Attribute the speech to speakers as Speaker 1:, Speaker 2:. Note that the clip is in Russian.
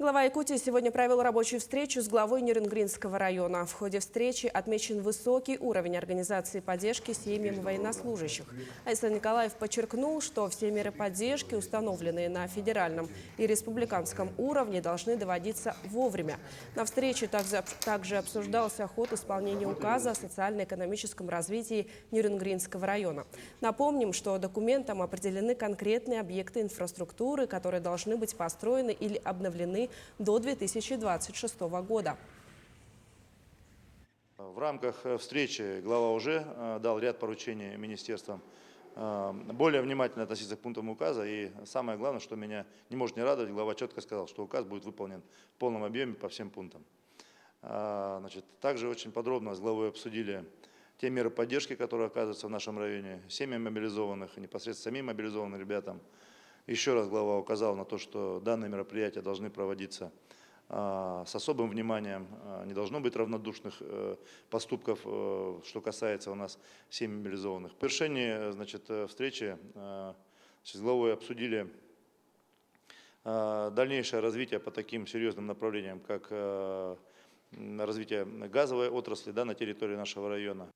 Speaker 1: Глава Якутии сегодня провел рабочую встречу с главой Нерюнгринского района. В ходе встречи отмечен высокий уровень организации поддержки семьям военнослужащих. Айсан Николаев подчеркнул, что все меры поддержки, установленные на федеральном и республиканском уровне, должны доводиться вовремя. На встрече также обсуждался ход исполнения указа о социально-экономическом развитии Нерюнгринского района. Напомним, что документом определены конкретные объекты инфраструктуры, которые должны быть построены или обновлены до 2026 года.
Speaker 2: В рамках встречи глава уже дал ряд поручений министерствам более внимательно относиться к пунктам указа. И самое главное, что меня не может не радовать, глава четко сказал, что указ будет выполнен в полном объеме по всем пунктам. Также очень подробно с главой обсудили те меры поддержки, которые оказываются в нашем районе, семьям мобилизованных и непосредственно самим мобилизованным ребятам. Еще раз глава указал на то, что данные мероприятия должны проводиться с особым вниманием, не должно быть равнодушных поступков, что касается у нас семей мобилизованных. В завершении встречи с главой обсудили дальнейшее развитие по таким серьезным направлениям, как развитие газовой отрасли на территории нашего района.